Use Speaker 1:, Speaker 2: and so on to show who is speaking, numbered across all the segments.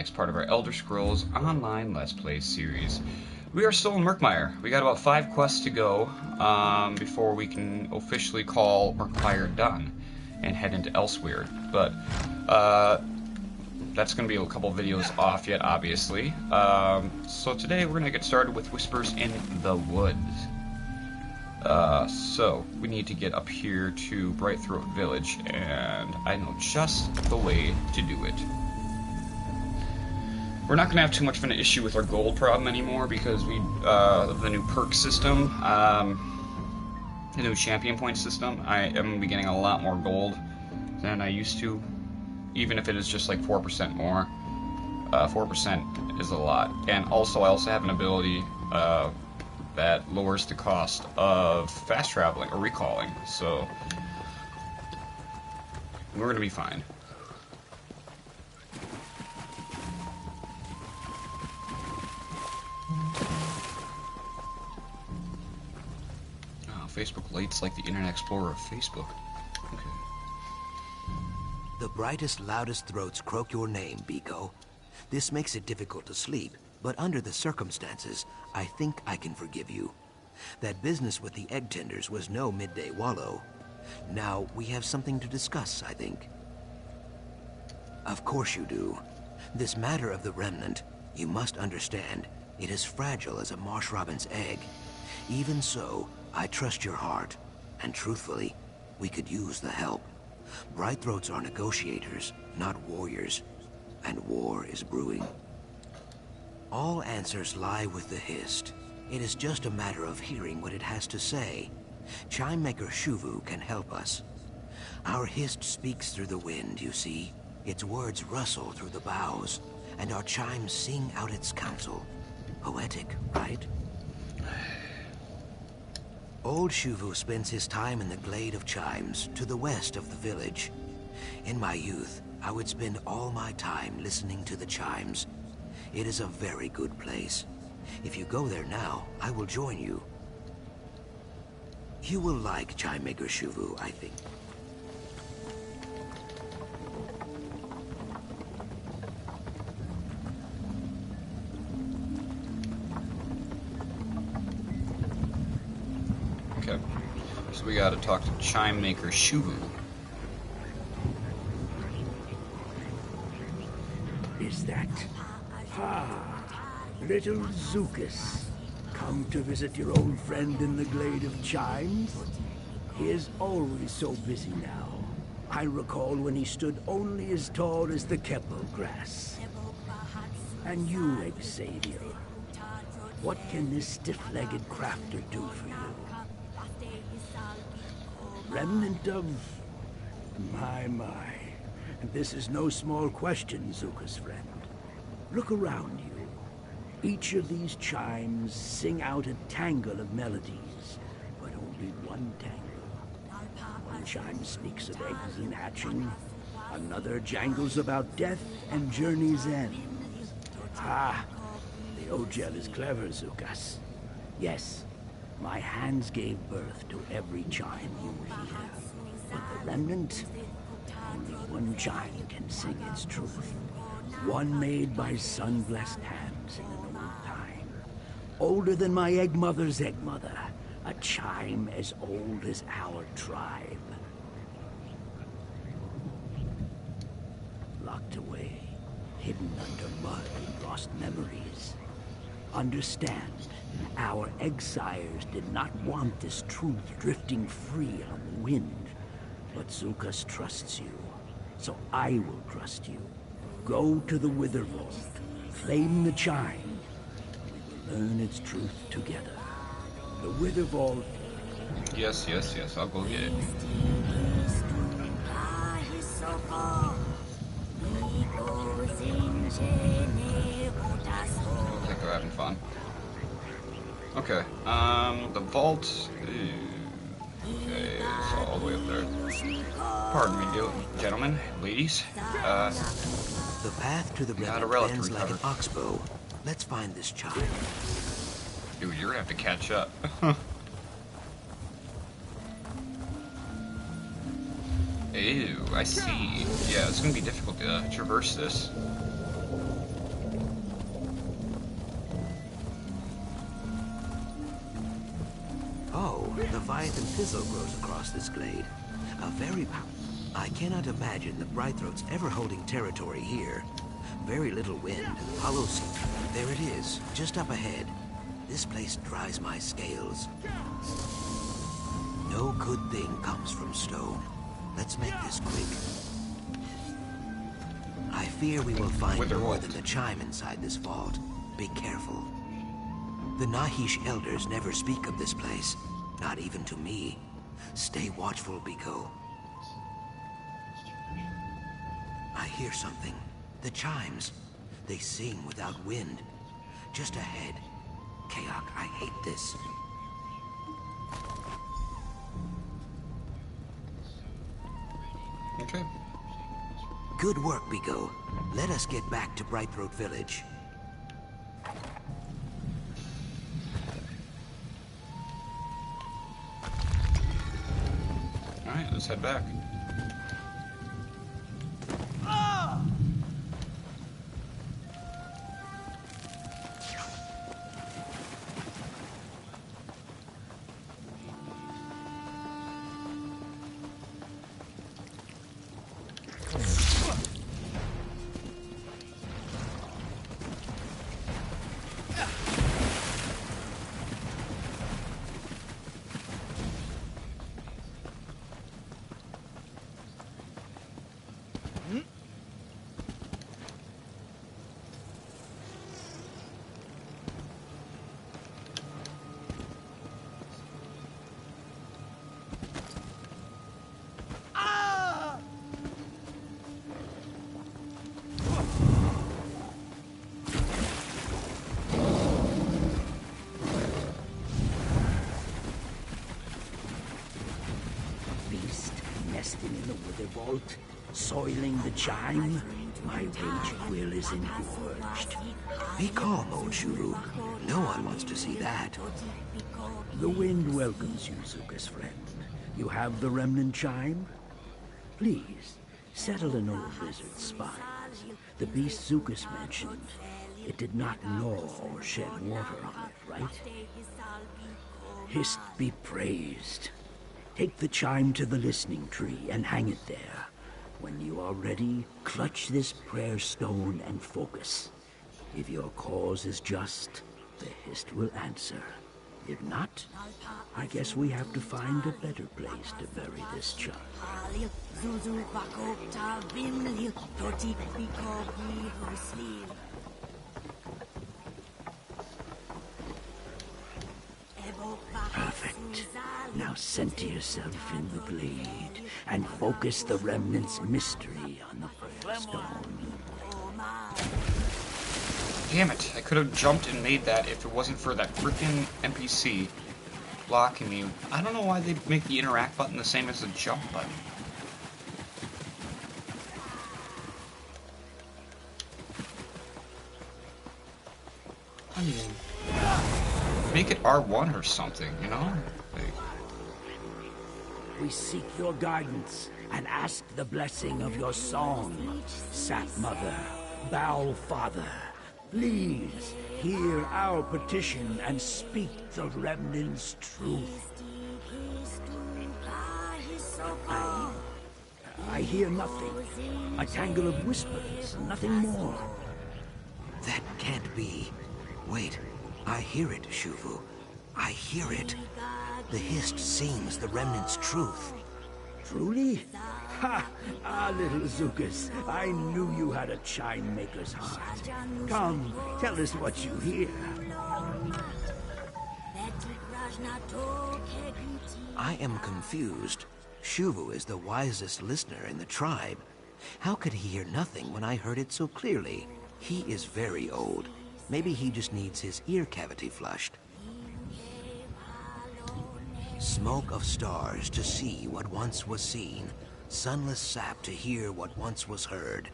Speaker 1: as part of our Elder Scrolls Online Let's Play series. We are still in Murkmire. We got about 5 quests to go before we can officially call Murkmire done and head into Elsewhere. But that's going to be a couple videos off yet, obviously. So today we're going to get started with Whispers in the Woods. So we need to get up here to Brightthroat Village, and I know just the way to do it. We're not going to have too much of an issue with our gold problem anymore because of the new perk system, the new champion point system. I am going to be getting a lot more gold than I used to, even if it is just like 4% more. 4% is a lot. And also, I also have an ability that lowers the cost of fast traveling or recalling, so we're going to be fine. Oh, Facebook Lite's like the Internet Explorer of Facebook. Okay.
Speaker 2: The brightest, loudest throats croak your name, Biko. This makes it difficult to sleep, but under the circumstances, I think I can forgive you. That business with the egg tenders was no midday wallow. Now, we have something to discuss, I think. Of course you do. This matter of the remnant, you must understand, it is fragile as a marsh robin's egg. Even so, I trust your heart, and truthfully, we could use the help. Brightthroats are negotiators, not warriors, and war is brewing. All answers lie with the Hist. It is just a matter of hearing what it has to say. Chime Maker Shuvu can help us. Our Hist speaks through the wind, you see. Its words rustle through the boughs, and our chimes sing out its counsel. Poetic, right? Old Shuvu spends his time in the glade of chimes, to the west of the village. In my youth, I would spend all my time listening to the chimes. It is a very good place. If you go there now, I will join you. You will like Chime Maker Shuvu, I think.
Speaker 1: Okay, so we gotta talk to Chime Maker Shuvu.
Speaker 3: Is that... little Zukas, come to visit your old friend in the glade of chimes? He is always so busy now. I recall when he stood only as tall as the Keppel grass. And you, Xavier, what can this stiff-legged crafter do for you? Remnant of... My. This is no small question, Zuka's friend. Look around you. Each of these chimes sing out a tangle of melodies, but only one tangle. One chime speaks of eggs and hatching, another jangles about death and journey's end. Ah, the Ogel is clever, Zukas. Yes, my hands gave birth to every chime you hear, but the remnant, only one chime can sing its truth. One made by sun-blessed hands in an old time. Older than my egg mother's egg mother. A chime as old as our tribe. Locked away, hidden under mud and lost memories. Understand, our egg sires did not want this truth drifting free on the wind. But Zukas trusts you, so I will trust you. Go to the Wither Vault, claim the chime. We will learn its truth together. The Wither Vault.
Speaker 1: Yes, I'll go get it. I think we're having fun. Okay, the vault. Okay, it's all the way up there. Pardon me, gentlemen, ladies.
Speaker 2: The path to the remnant bends like an oxbow. Let's find this chime.
Speaker 1: Dude, you're gonna have to catch up. Ew, I see. Yeah, it's gonna be difficult to traverse this.
Speaker 2: Leviathan thistle grows across this glade. A very I cannot imagine the Brightthroats ever holding territory here. Very little wind, hollow sea. There it is, just up ahead. This place dries my scales. No good thing comes from stone. Let's make this quick. I fear we will find more than the chime inside this vault. Be careful. The Nahish elders never speak of this place. Not even to me. Stay watchful, Biko. I hear something. The chimes. They sing without wind. Just ahead. Kayak, I hate this.
Speaker 1: Okay.
Speaker 2: Good work, Biko. Let us get back to Brightthroat Village.
Speaker 1: Alright, let's head back.
Speaker 3: Vault, soiling the chime. My rage will is engorged.
Speaker 2: Be calm, old Shuru. No one wants to see that.
Speaker 3: The wind welcomes you, Zuka's friend. You have the remnant chime? Please, settle an old lizard's spine. The beast Zukas mentioned, it did not gnaw or shed water on it, right? Hist be praised. Take the chime to the listening tree and hang it there. When you are ready, clutch this prayer stone and focus. If your cause is just, the Hist will answer. If not, I guess we have to find a better place to bury this chime. Perfect. Now center yourself in the blade and focus the remnant's mystery on the prayer stone.
Speaker 1: Damn it, I could have jumped and made that if it wasn't for that freaking NPC blocking me. I don't know why they make the interact button the same as the jump button. I mean, make it R1 or something, you know? Like,
Speaker 3: we seek your guidance and ask the blessing of your song. Sap Mother, Bow Father, please hear our petition and speak the remnant's truth. I hear nothing. A tangle of whispers, nothing more.
Speaker 2: That can't be. Wait, I hear it, Shuvu. I hear it. The Hist sings the remnant's truth.
Speaker 3: Truly? Ha! Ah, little Zukas, I knew you had a chime maker's heart. Come, tell us what you hear.
Speaker 2: I am confused. Shuvu is the wisest listener in the tribe. How could he hear nothing when I heard it so clearly? He is very old. Maybe he just needs his ear cavity flushed. Smoke of stars to see what once was seen. Sunless sap to hear what once was heard.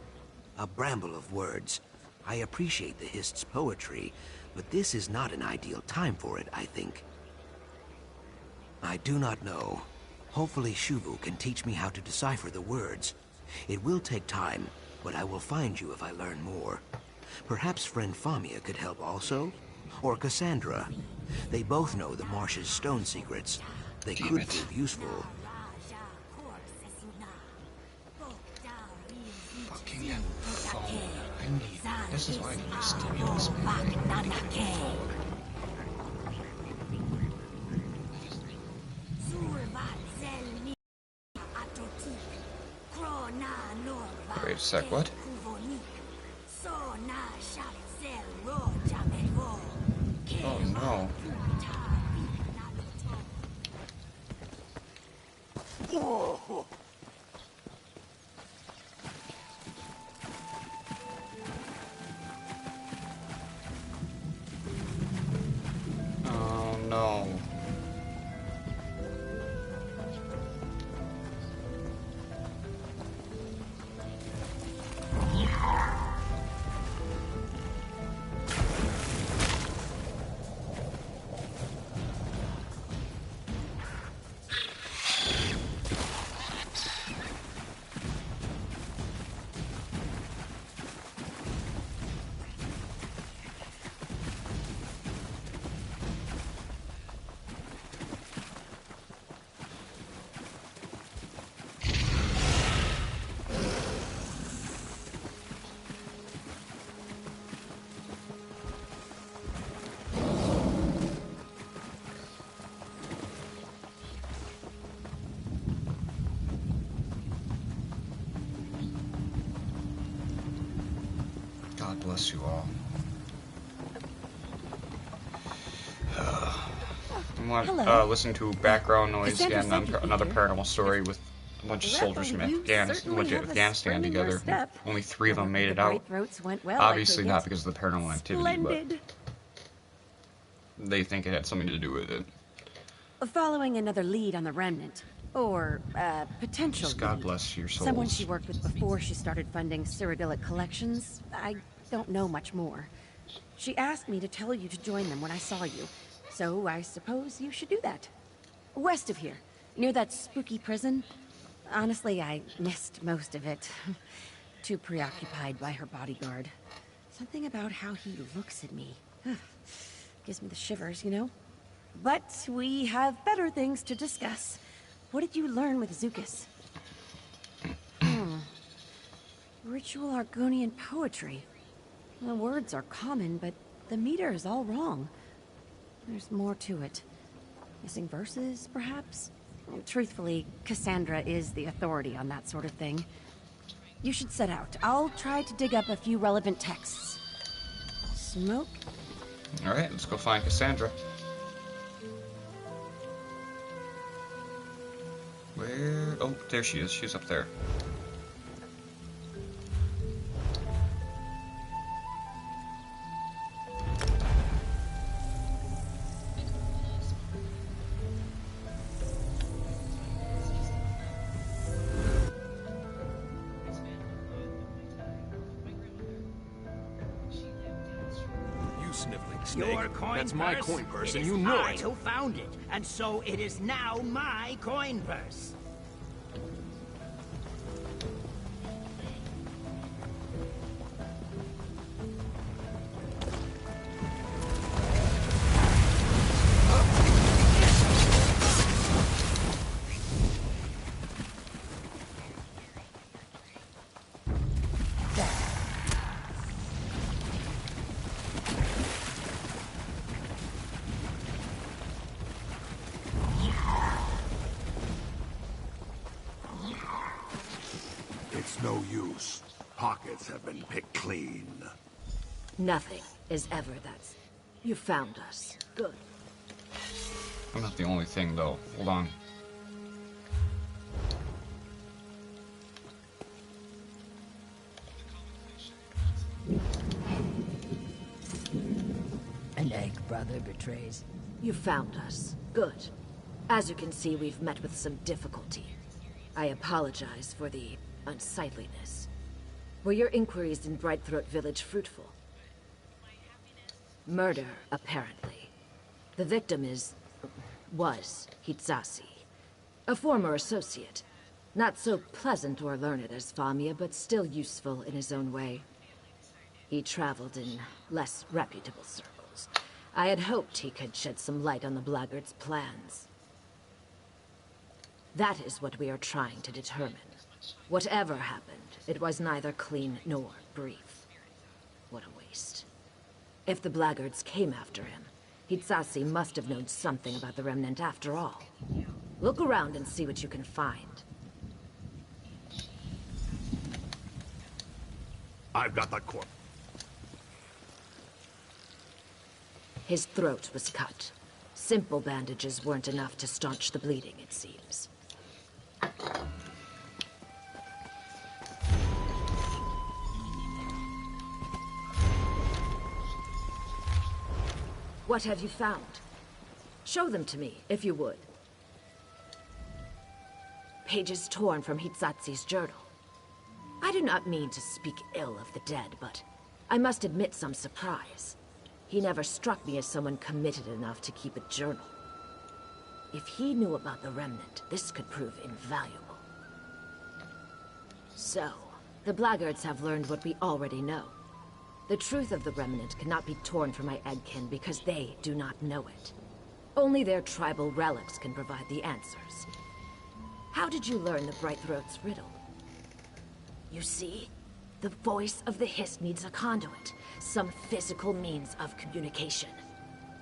Speaker 2: A bramble of words. I appreciate the Hist's poetry, but this is not an ideal time for it, I think. I do not know. Hopefully Shuvu can teach me how to decipher the words. It will take time, but I will find you if I learn more. Perhaps friend Famia could help also? Or Cassandra. They both know the Marsh's stone secrets. They
Speaker 1: Damn
Speaker 2: could
Speaker 1: it.
Speaker 2: prove useful.
Speaker 1: Fucking phone. I need. This is why I need a stimulus, man. Wait a sec, what? Oh no. Oh no. God bless you all. I'm listening to background noise again. Another paranormal story with a bunch of soldiers from Afghanistan together. Only 3 of them made it out. Obviously not because of the paranormal activity, but they think it had something to do with it.
Speaker 4: Following another lead on the remnant, or potential
Speaker 1: Just God
Speaker 4: lead.
Speaker 1: bless your souls.
Speaker 4: Someone she worked with before she started funding Cyrodiilic collections. I don't know much more. She asked me to tell you to join them when I saw you, so I suppose you should do that. West of here, near that spooky prison. Honestly, I missed most of it. Too preoccupied by her bodyguard. Something about how he looks at me. Gives me the shivers, you know? But we have better things to discuss. What did you learn with Zukas? Ritual Argonian poetry. The words are common, but the meter is all wrong. There's more to it. Missing verses, perhaps? Truthfully, Cassandra is the authority on that sort of thing. You should set out. I'll try to dig up a few relevant texts. Smoke?
Speaker 1: Alright, let's go find Cassandra. Where? Oh, there she is. She's up there.
Speaker 5: Sniffling snake.
Speaker 3: Your coin
Speaker 5: That's
Speaker 3: purse?
Speaker 5: my coin purse,
Speaker 3: It
Speaker 5: and
Speaker 3: is
Speaker 5: you know
Speaker 3: I
Speaker 5: it.
Speaker 3: who found it, and so it is now my coin purse.
Speaker 5: It's no use. Pockets have been picked clean.
Speaker 6: Nothing is ever that. You found us. Good.
Speaker 1: I'm not the only thing, though. Hold on.
Speaker 7: An egg brother betrays.
Speaker 6: You found us. Good. As you can see, we've met with some difficulty. I apologize for the unsightliness. Were your inquiries in Brightthroat Village fruitful? Murder, apparently. The victim was Hitsashi, a former associate. Not so pleasant or learned as Famia, but still useful in his own way. He traveled in less reputable circles. I had hoped he could shed some light on the blackguard's plans. That is what we are trying to determine. Whatever happened, it was neither clean nor brief. What a waste. If the blackguards came after him, Hitsasi must have known something about the Remnant after all. Look around and see what you can find.
Speaker 5: I've got the corpse.
Speaker 6: His throat was cut. Simple bandages weren't enough to staunch the bleeding, it seems. What have you found? Show them to me, if you would. Pages torn from Hitsatsi's journal. I do not mean to speak ill of the dead, but I must admit some surprise. He never struck me as someone committed enough to keep a journal. If he knew about the Remnant, this could prove invaluable. So, the blackguards have learned what we already know. The truth of the Remnant cannot be torn from my Eggkin because they do not know it. Only their tribal relics can provide the answers. How did you learn the Bright Throat's riddle? You see, the voice of the Hist needs a conduit, some physical means of communication.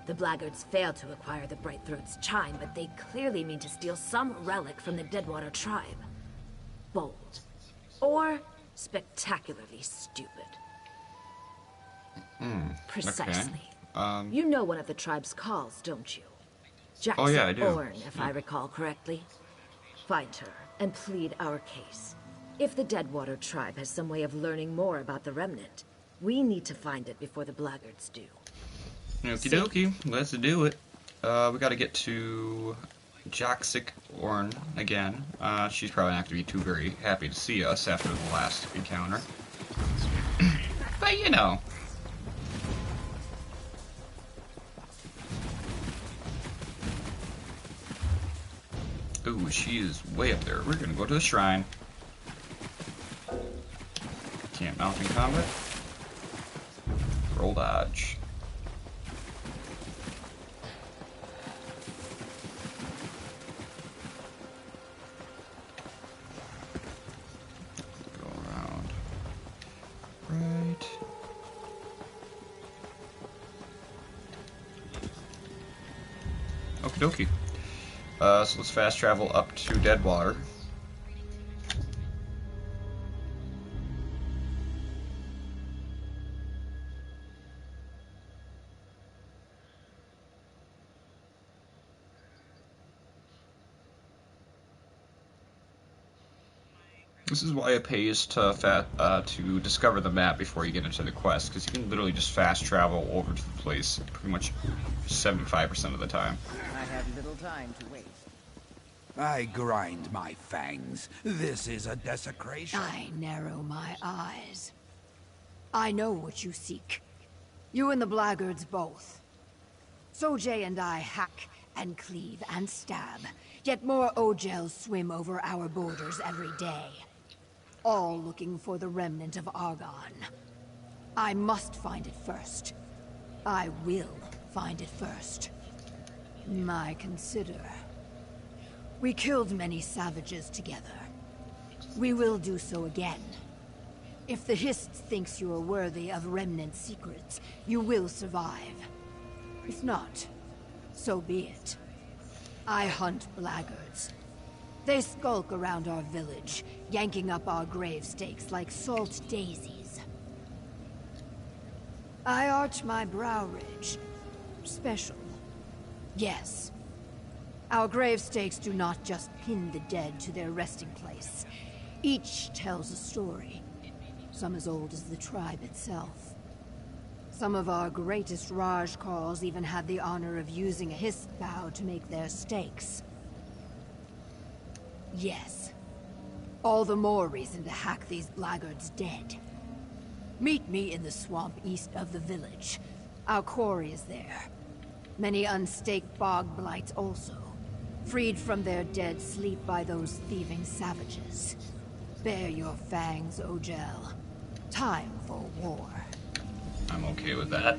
Speaker 6: The blackguards failed to acquire the Bright Throat's chime, but they clearly mean to steal some relic from the Deadwater tribe. Bold. Or spectacularly stupid. Precisely.
Speaker 1: Okay.
Speaker 6: You know one of the tribe's calls, don't you? Jackson
Speaker 1: Oh yeah, I do.
Speaker 6: Orn, if I recall correctly. Find her and plead our case. If the Deadwater tribe has some way of learning more about the Remnant, we need to find it before the blackguards do.
Speaker 1: Okie dokie, let's do it. We gotta get to Jaxic Orn again. She's probably not gonna be too very happy to see us after the last encounter. But you know. Ooh, she is way up there. We're gonna go to the shrine. Can't mount in combat. Roll dodge. Go around. Right. Okie dokie. So let's fast travel up to Deadwater. This is why it pays to discover the map before you get into the quest, because you can literally just fast travel over to the place pretty much 75% of the time.
Speaker 7: I have little time to wait.
Speaker 5: I grind my fangs. This is a desecration.
Speaker 8: I narrow my eyes. I know what you seek. You and the blackguards both. Sojay and I hack and cleave and stab, yet more Ojels swim over our borders every day. All looking for the remnant of Argon. I must find it first. I will find it first. My consider. We killed many savages together. We will do so again. If the Hist thinks you are worthy of remnant secrets, you will survive. If not, so be it. I hunt blackguards. They skulk around our village, yanking up our grave stakes like salt daisies. I arch my brow ridge. Special. Yes. Our grave stakes do not just pin the dead to their resting place. Each tells a story, some as old as the tribe itself. Some of our greatest Rajkals even had the honor of using a Hist bow to make their stakes. Yes. All the more reason to hack these blackguards dead. Meet me in the swamp east of the village. Our quarry is there. Many unstaked bog blights also. Freed from their dead sleep by those thieving savages. Bare your fangs, Ojel. Time for war.
Speaker 1: I'm okay with that.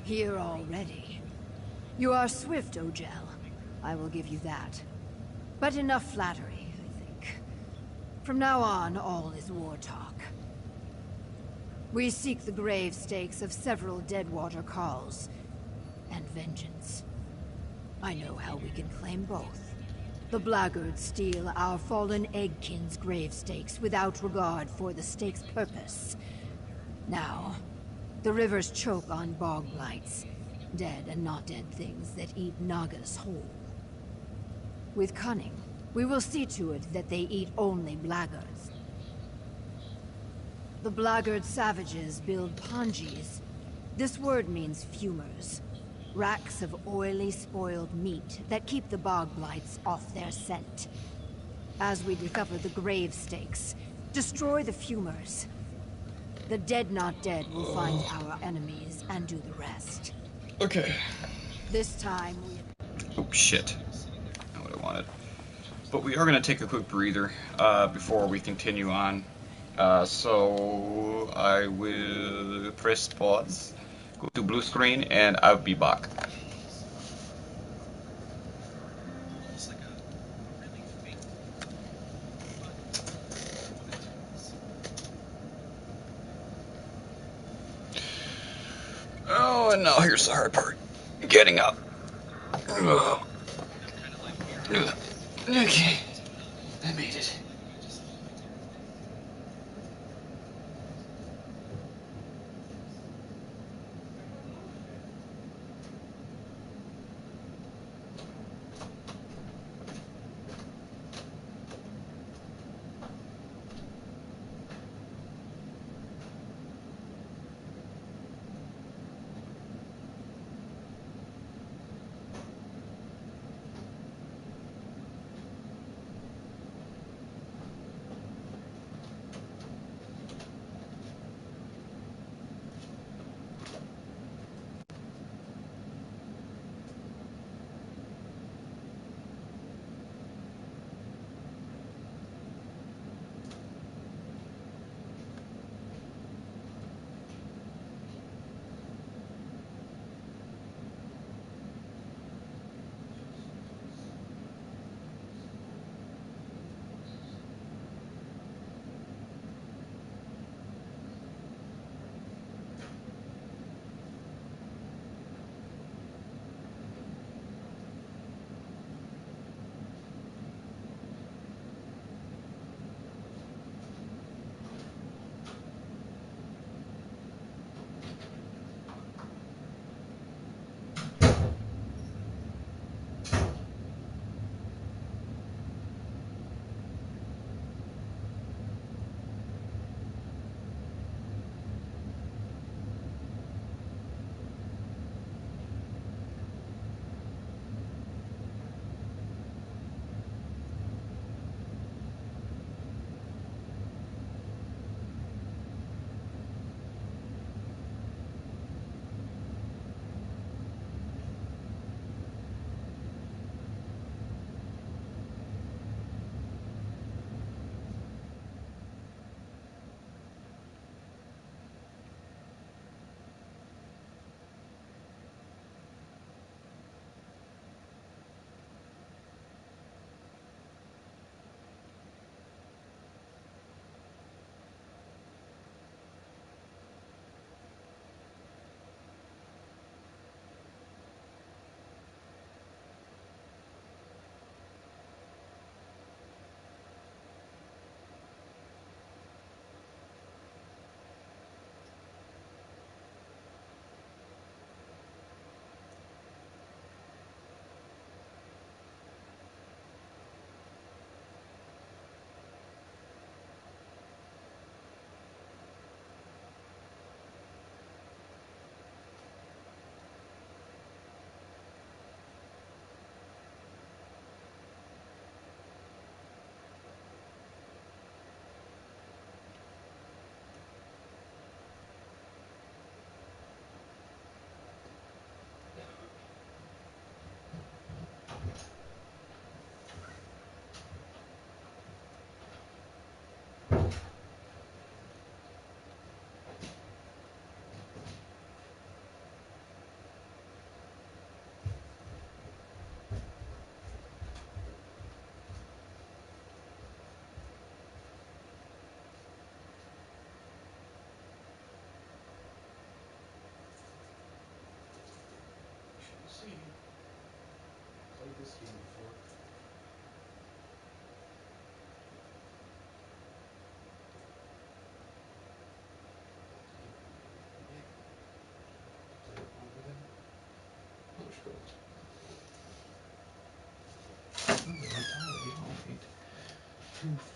Speaker 8: Here already. You are swift, Ogel. I will give you that. But enough flattery, I think. From now on, all is war talk. We seek the grave stakes of several Deadwater Carls, and vengeance. I know how we can claim both. The blackguards steal our fallen Eggkin's grave stakes without regard for the stake's purpose. Now, the rivers choke on bog blights, dead and not dead things that eat Nagas whole. With cunning, we will see to it that they eat only blackguards. The blackguard savages build panjis. This word means fumers. Racks of oily, spoiled meat that keep the bog blights off their scent. As we discover the grave stakes, destroy the fumers. The dead not dead will find our enemies and do the rest.
Speaker 1: Okay.
Speaker 8: This time we...
Speaker 1: Oh shit. Not what I wanted. But we are going to take a quick breather before we continue on. So I will press pause, go to blue screen, and I'll be back. Oh, and now here's the hard part. Getting up. Ugh. Ugh. Okay. I made it.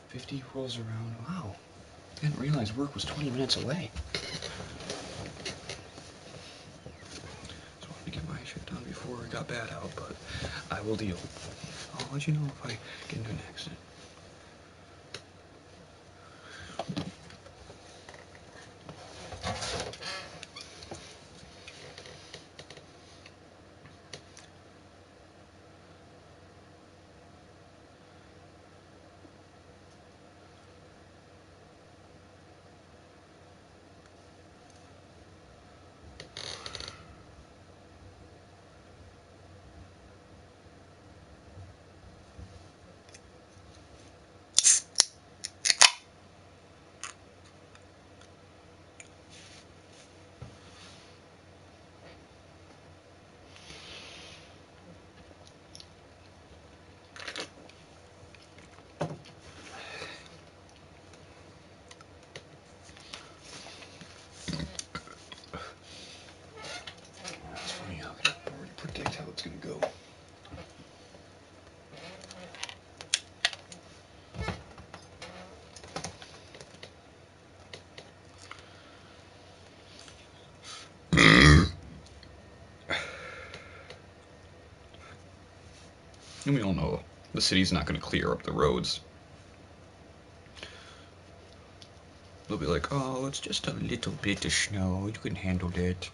Speaker 1: 50 rolls around. Wow. I didn't realize work was 20 minutes away. Just wanted to get my shit done before it got bad out, but I will deal. I'll let you know if I get into an accident. It's funny how I can already predict how it's gonna go. And we all know the city's not going to clear up the roads. They'll be like, oh, it's just a little bit of snow. You can handle it.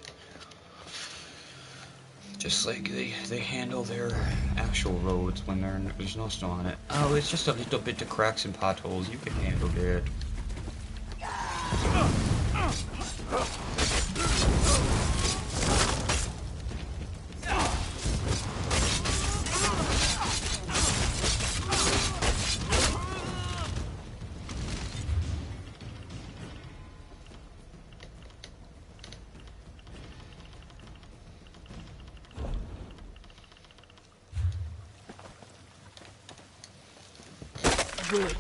Speaker 1: Just like they handle their actual roads when there's no snow on it. Oh, it's just a little bit of cracks and potholes. You can handle it.
Speaker 8: Good.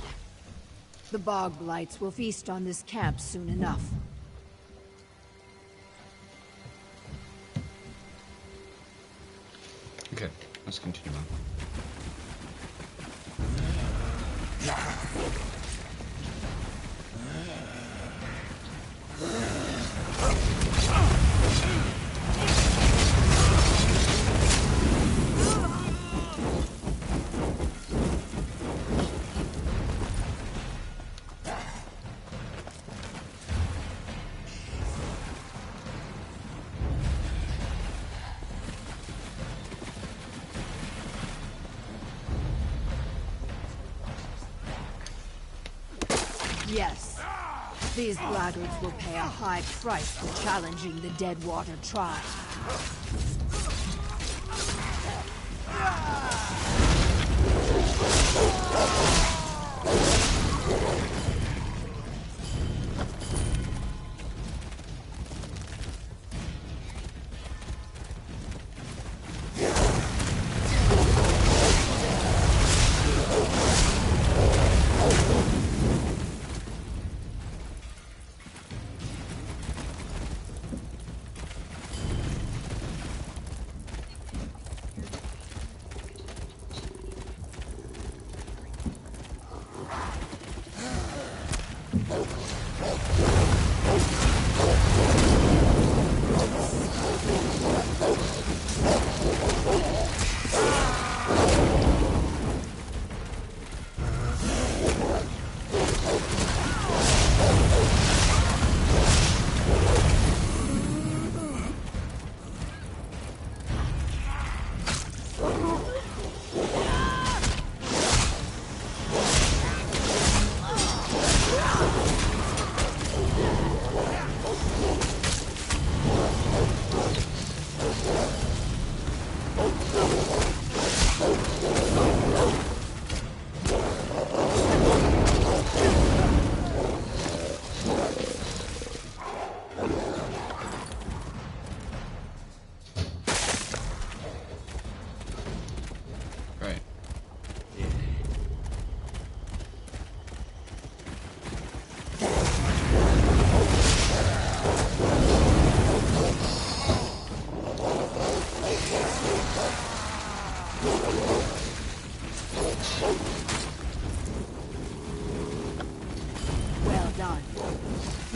Speaker 8: The bog blights will feast on this camp soon enough.
Speaker 1: Okay, let's continue on.
Speaker 8: Yes. These blackguards will pay a high price for challenging the Deadwater tribe.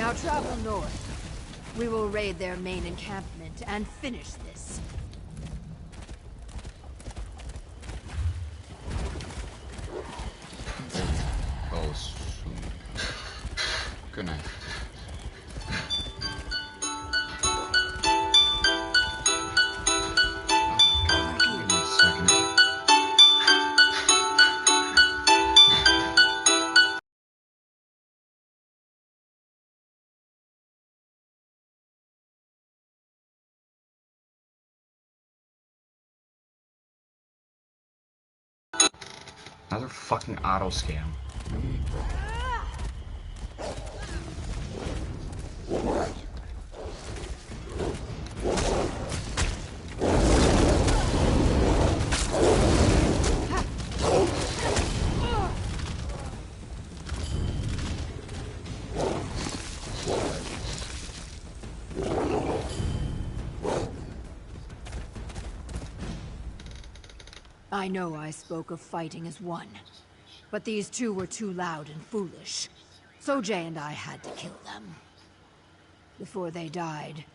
Speaker 8: Now travel north. We will raid their main encampment and finish this.
Speaker 1: Oh, sweet. Good night. Another fucking auto scam.
Speaker 8: I know I spoke of fighting as one, but these two were too loud and foolish. So Jay and I had to kill them. Before they died,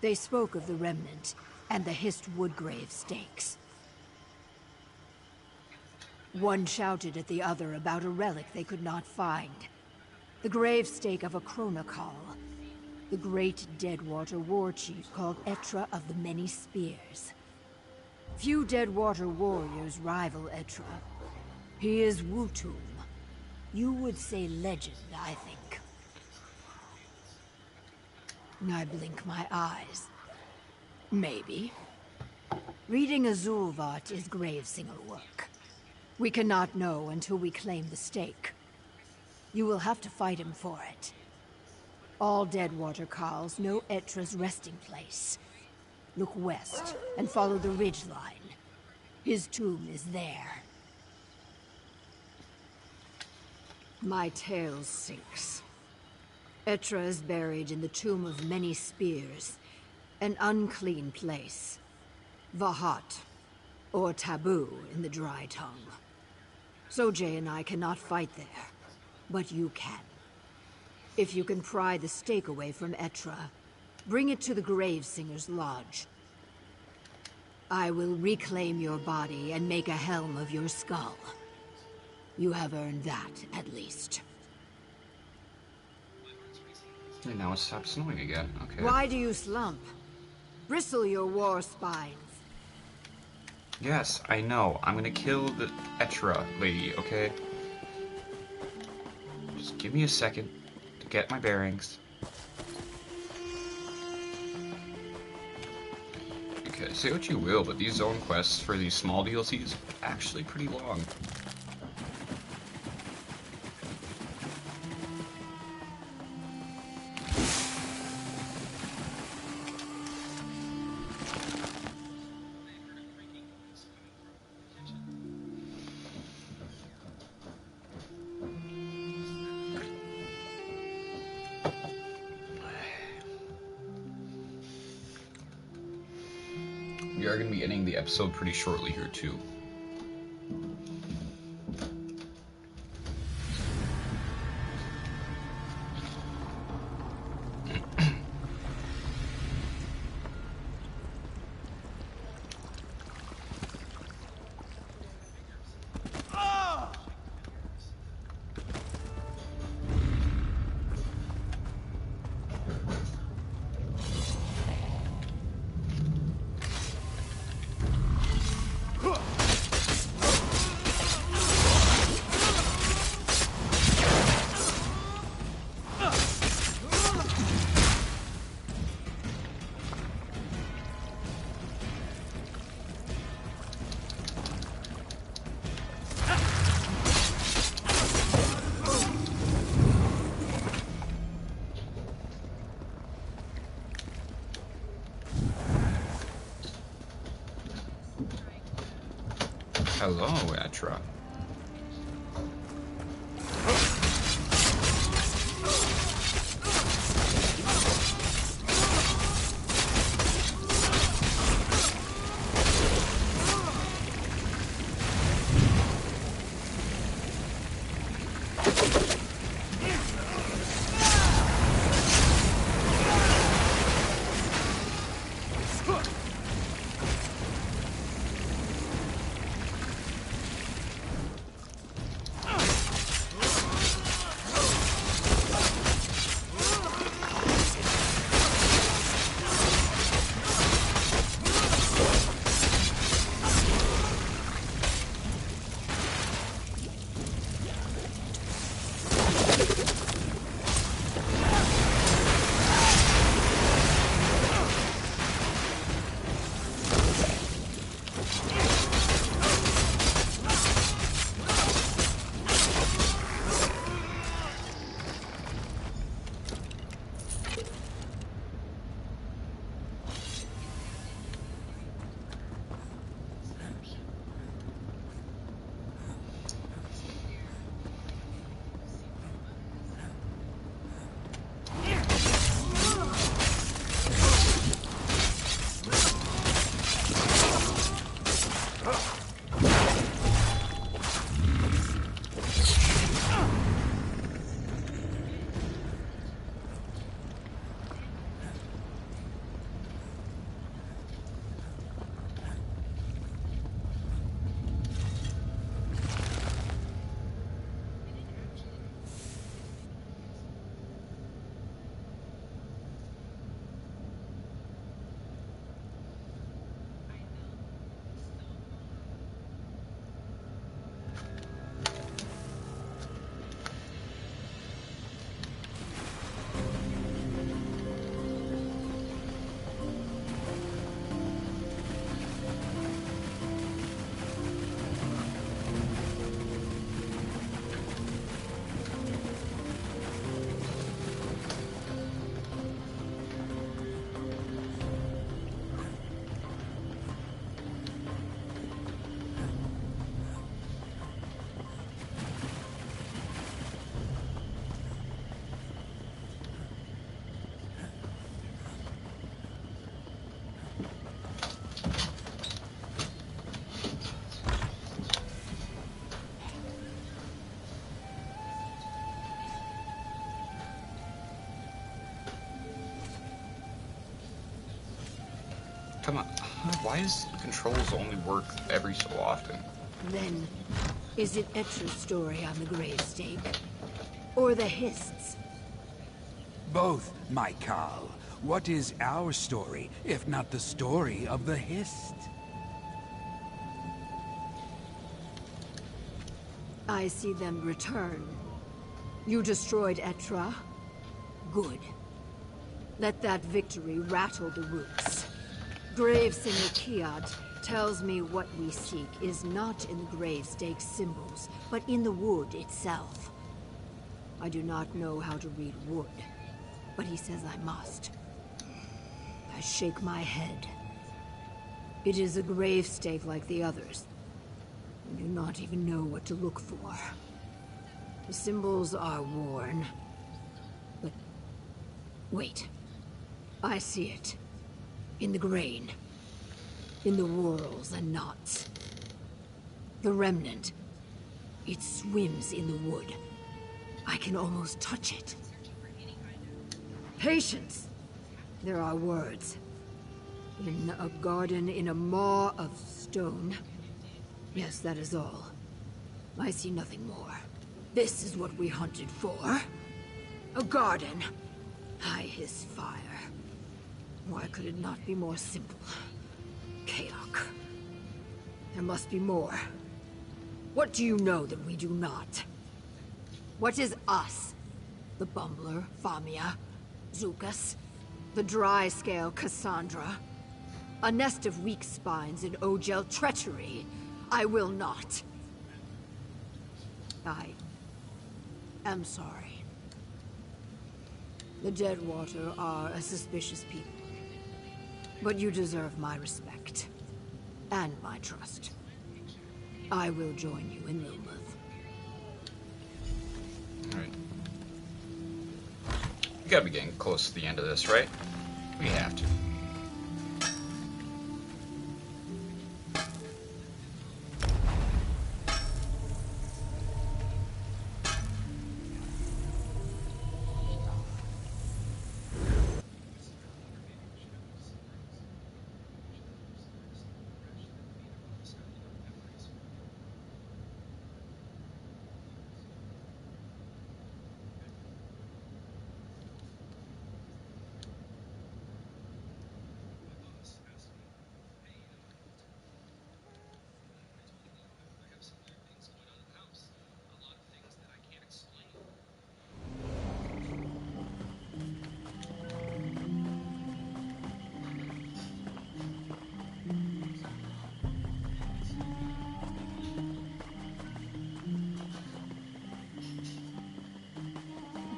Speaker 8: they spoke of the Remnant and the Hist Woodgrave stakes. One shouted at the other about a relic they could not find. The grave stake of a Chronicol, the great Deadwater war chief called Etra of the Many Spears. Few Deadwater warriors rival Etra. He is Wutum. You would say legend, I think. I blink my eyes. Maybe. Reading a Zulvat is Gravesinger work. We cannot know until we claim the stake. You will have to fight him for it. All Deadwater Carls know Etra's resting place. Look west and follow the ridgeline. His tomb is there. My tale sinks. Etra is buried in the Tomb of Many Spears, an unclean place. Vahat, or taboo in the dry tongue. Sojay and I cannot fight there, but you can. If you can pry the stake away from Etra, bring it to the Gravesinger's lodge. I will reclaim your body and make a helm of your skull. You have earned that, at least.
Speaker 1: And now it stops snowing again. Okay.
Speaker 8: Why do you slump? Bristle your war spines.
Speaker 1: Yes, I know. I'm gonna kill the Etra lady, okay? Just give me a second to get my bearings. Okay, say what you will, but these zone quests for these small DLCs are actually pretty long. We are going to be ending the episode pretty shortly here, too. Hello, Etra. come on. Why does controls only work every so often?
Speaker 8: Then, is it Etra's story on the grave stake? Or the Hist's?
Speaker 9: Both, my Carl. What is our story, if not the story of the Hist?
Speaker 8: I see them return. You destroyed Etra? Good. Let that victory rattle the roots. Gravesinger Kiad tells me what we seek is not in the gravestake symbols, but in the wood itself. I do not know how to read wood, but he says I must. I shake my head. It is a gravestake like the others. I do not even know what to look for. The symbols are worn. But... wait. I see it. In the grain. In the whorls and knots. The remnant. It swims in the wood. I can almost touch it. Patience! There are words. In a garden in a maw of stone. Yes, that is all. I see nothing more. This is what we hunted for. A garden. I hiss fire. Why could it not be more simple? Chaos. There must be more. What do you know that we do not? What is us? The Bumbler, Famia, Zukas, the dry-scale Cassandra, a nest of weak spines and Ogel treachery. I will not. I am sorry. The Deadwater are a suspicious people. But you deserve my respect. And my trust. I will join you in Lilmuth.
Speaker 1: Alright. We gotta be getting close to the end of this, right? We have to.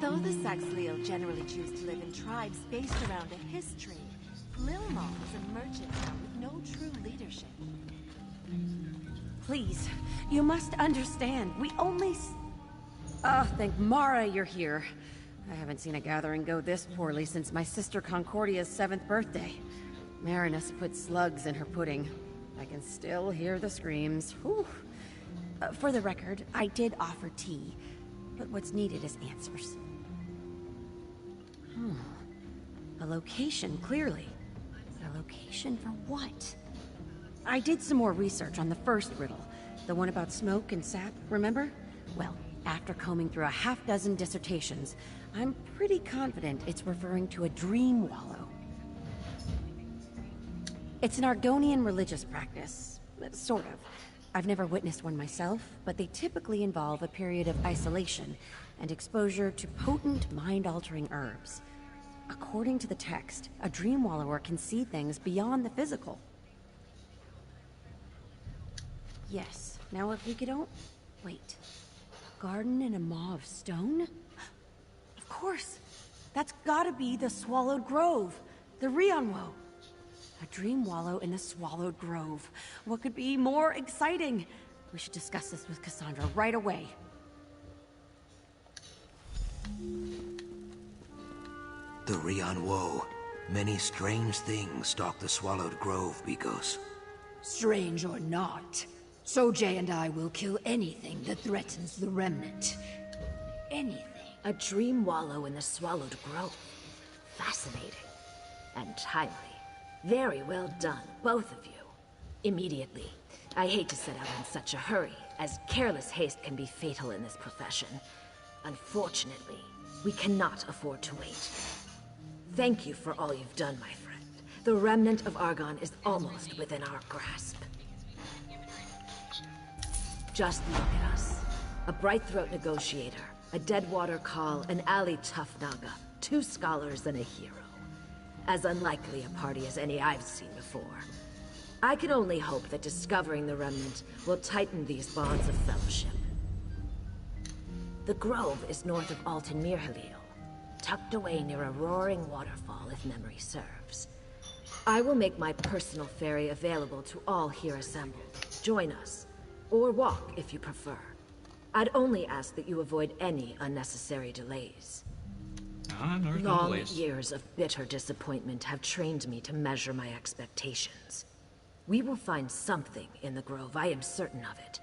Speaker 10: Though the Saxhleel generally choose to live in tribes based around a history, Lilmon is a merchant town with no true leadership.
Speaker 4: Please, you must understand. We only thank Mara you're here. I haven't seen a gathering go this poorly since my sister Concordia's 7th birthday. Marinus put slugs in her pudding. I can still hear the screams. Whew. For the record, I did offer tea, but what's needed is answers. A location, clearly. A location for what? I did some more research on the first riddle, the one about smoke and sap, remember? Well, after combing through a half-dozen dissertations, I'm pretty confident it's referring to a dream wallow. It's an Argonian religious practice, sort of. I've never witnessed one myself, but they typically involve a period of isolation and exposure to potent, mind-altering herbs. According to the text, a dream wallower can see things beyond the physical. Yes. Now if we could wait. A garden in a maw of stone? Of course. That's gotta be the Swallowed Grove. The Rionwo. A dream wallow in the Swallowed Grove. What could be more exciting? We should discuss this with Cassandra right away.
Speaker 2: The Rionwo. Many strange things stalk the Swallowed Grove, Bigos.
Speaker 8: Strange or not, Sojay and I will kill anything that threatens the Remnant. Anything.
Speaker 6: A dream wallow in the Swallowed Grove. Fascinating. And timely. Very well done, both of you. Immediately. I hate to set out in such a hurry, as careless haste can be fatal in this profession. Unfortunately, we cannot afford to wait. Thank you for all you've done, my friend. The remnant of Argonne is almost within our grasp. Just look at us. A bright-throat negotiator, a Deadwater Call, an alley tough Naga, 2 scholars and a hero. As unlikely a party as any I've seen before. I can only hope that discovering the remnant will tighten these bonds of fellowship. The grove is north of Alton Mirhalil, tucked away near a roaring waterfall if memory serves. I will make my personal ferry available to all here assembled. Join us, or walk if you prefer. I'd only ask that you avoid any unnecessary delays.
Speaker 1: There's no
Speaker 6: Long
Speaker 1: delays.
Speaker 6: years of bitter disappointment have trained me to measure my expectations. We will find something in the grove, I am certain of it.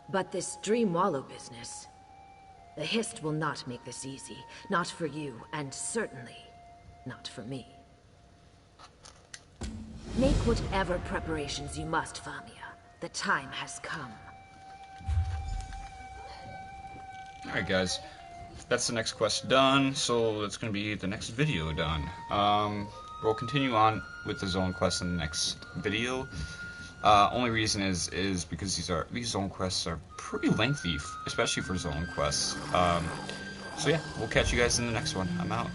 Speaker 6: But this Dream Wallow business... The Hist will not make this easy. Not for you, and certainly not for me. Make whatever preparations you must, Famia. The time has come.
Speaker 1: Alright guys, that's the next quest done, so that's going to be the next video done. We'll continue on with the zone quest in the next video. Only reason is because these zone quests are pretty lengthy, especially for zone quests. So yeah, we'll catch you guys in the next one. I'm out.